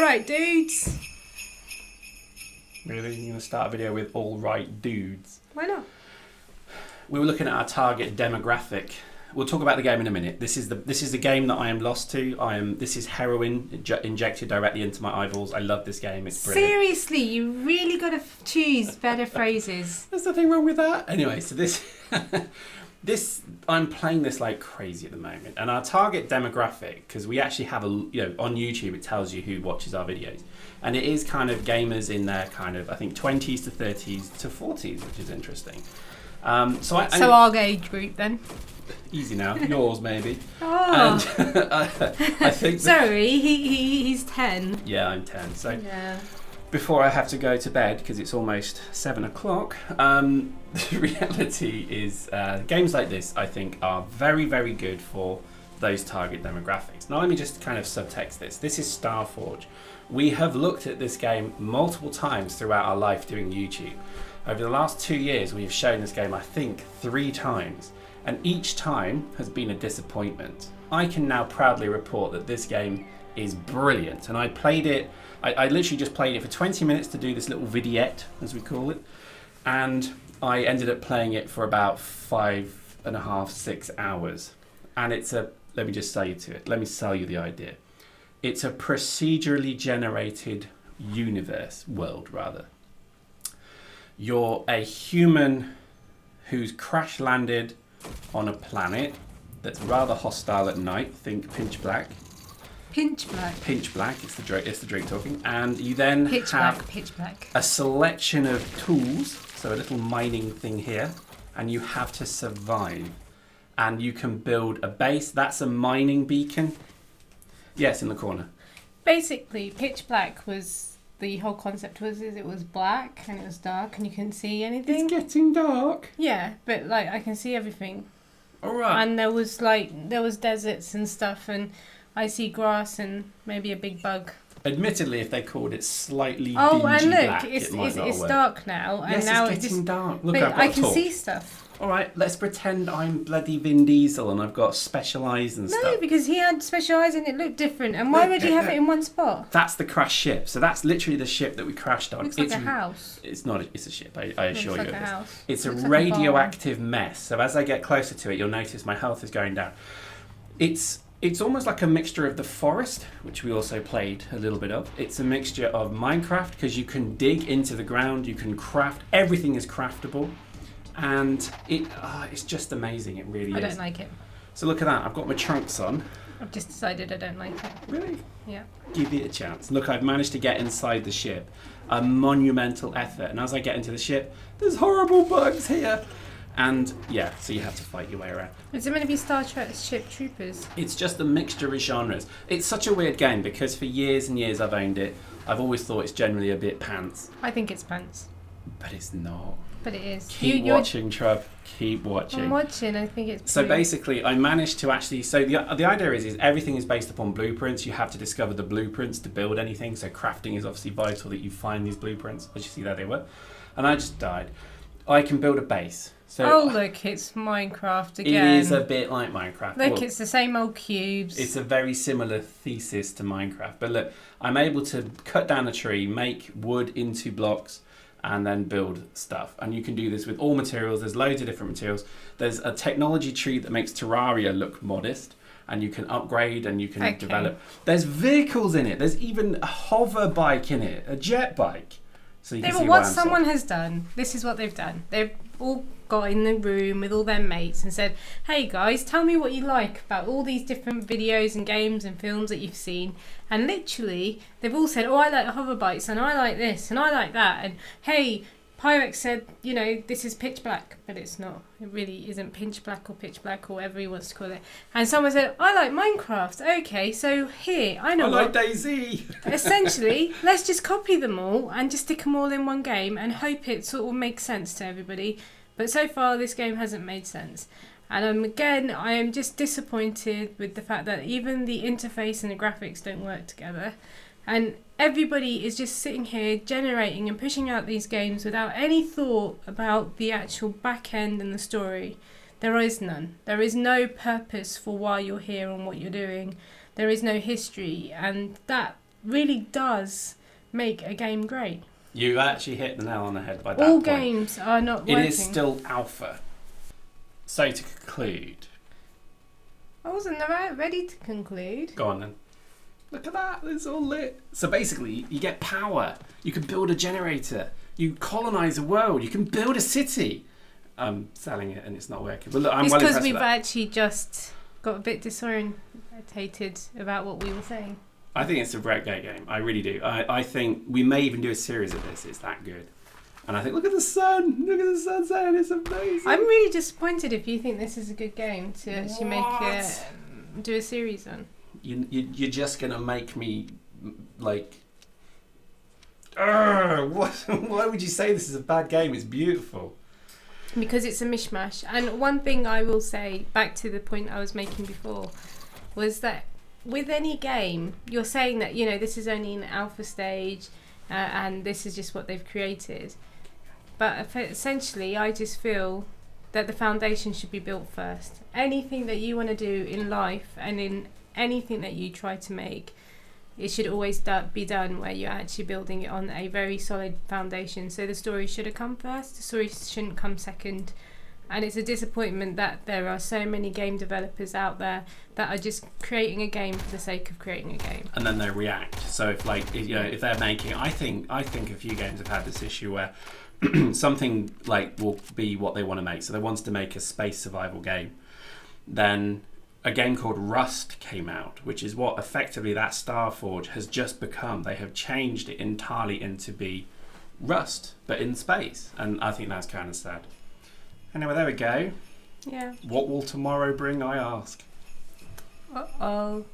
Alright, dudes. Really? You're going to start a video with all right dudes? Why not? We were looking at our target demographic. We'll talk about the game in a minute. This is the game that I am lost to. This is heroin injected directly into my eyeballs. I love this game. It's brilliant. Seriously, you really got to choose better phrases. There's nothing wrong with that. Anyway, so this I'm playing this like crazy at the moment, and our target demographic, because we actually have on YouTube it tells you who watches our videos, and it is kind of gamers in their kind of I think 20s to 30s to 40s, which is interesting. So our age group then. Easy now, yours maybe. Oh. And I think. Sorry, he's 10. Yeah, I'm 10. So yeah. Before I have to go to bed because it's almost 7 o'clock, the reality is games like this I think are very, very good for those target demographics. Now let me just kind of subtext this. This is Starforge. We have looked at this game multiple times throughout our life doing YouTube. Over the last 2 years we have shown this game I think 3 times, and each time has been a disappointment. I can now proudly report that this game is brilliant, and I played it. I literally just played it for 20 minutes to do this little vignette, as we call it, and I ended up playing it for about 5.5, 6 hours. And let me just sell you to it. Let me sell you the idea. It's a procedurally generated world. You're a human who's crash landed on a planet that's rather hostile at night. Think Pinch Black. Pinch Black. Pinch Black. It's the drink talking. And you then Pitch have black. a selection of tools. So a little mining thing here, and you have to survive. And you can build a base. That's a mining beacon. Yes, in the corner. Basically, Pitch Black was the whole concept was it was black and it was dark and you couldn't see anything. It's getting dark. Yeah, but like I can see everything. All right. And there was deserts and stuff, and I see grass and maybe a big bug. Admittedly, if they called it slightly dingy and look, black, it's dark now, and yes, now it's getting dark. Look, I can see stuff. All right, let's pretend I'm bloody Vin Diesel and I've got special eyes and stuff. No, because he had special eyes and it looked different. And why would he have it in one spot? That's the crashed ship. So that's literally the ship that we crashed on. Looks like a house. It's not. It's a ship. I assure you. Looks like a house. It's a radioactive mess. So as I get closer to it, you'll notice my health is going down. It's almost like a mixture of The Forest, which we also played a little bit of. It's a mixture of Minecraft because you can dig into the ground, you can craft. Everything is craftable. And it's just amazing. It really is. I don't like it. So look at that. I've got my trunks on. I've just decided I don't like it. Really? Yeah. Give it a chance. Look, I've managed to get inside the ship. A monumental effort. And as I get into the ship, there's horrible bugs here. And yeah, so you have to fight your way around. Is it meant to be Starship Troopers? It's just a mixture of genres. It's such a weird game because for years and years I've owned it. I've always thought it's generally a bit pants. I think it's pants. But it's not. But it is. Keep watching, Trub. Keep watching. I'm watching. I think it's. So basically, I managed to actually. So the idea is everything is based upon blueprints. You have to discover the blueprints to build anything. So crafting is obviously vital that you find these blueprints. As you see, there they were, and I just died. I can build a base. So look, it's Minecraft again. It is a bit like Minecraft. Look, it's the same old cubes. It's a very similar thesis to Minecraft. But look, I'm able to cut down a tree, make wood into blocks, and then build stuff. And you can do this with all materials. There's loads of different materials. There's a technology tree that makes Terraria look modest, and you can upgrade and you can develop. There's vehicles in it. There's even a hover bike in it, a jet bike. So you can see what someone has done, this is what they've done. They've all got in the room with all their mates and said, hey guys, tell me what you like about all these different videos and games and films that you've seen. And literally, they've all said, oh, I like hover bikes and I like this and I like that. And hey, Pyrex said, this is pitch black, but it's not. It really isn't pitch black or whatever he wants to call it. And someone said, I like Minecraft. Okay, so here, I like DayZ. Essentially, let's just copy them all and just stick them all in one game and hope it sort of makes sense to everybody. But so far, this game hasn't made sense. And again, I am just disappointed with the fact that even the interface and the graphics don't work together. And everybody is just sitting here generating and pushing out these games without any thought about the actual back end and the story. There is none. There is no purpose for why you're here and what you're doing. There is no history. And that really does make a game great. You actually hit the nail on the head by that All point. games are not working. It is still alpha. So to conclude... I wasn't ready to conclude. Go on then. Look at that, it's all lit. So basically, you get power. You can build a generator. You colonise a world. You can build a city. I'm selling it and it's not working. But look, I'm it's well because impressed we've with that. actually just got a bit disorientated about what we were saying. I think it's a great game. I really do. I think we may even do a series of this. It's that good. And I think, look at the sun. Look at the sun setting. It's amazing. I'm really disappointed if you think this is a good game to actually do a series on. You're just going to make me, like... Why would you say this is a bad game? It's beautiful. Because it's a mishmash. And one thing I will say, back to the point I was making before, was that with any game, you're saying that, you know, this is only an alpha stage and this is just what they've created. But essentially, I just feel that the foundation should be built first. Anything that you want to do in life and in anything that you try to make, it should always be done where you're actually building it on a very solid foundation. So the story should have come first, the story shouldn't come second. And it's a disappointment that there are so many game developers out there that are just creating a game for the sake of creating a game. And then they react. So if they're making, I think a few games have had this issue where something like will be what they want to make. So they wanted to make a space survival game. Then a game called Rust came out, which is what effectively that Starforge has just become. They have changed it entirely into be Rust, but in space. And I think that's kind of sad. Anyway, there we go. Yeah. What will tomorrow bring, I ask? Uh-oh.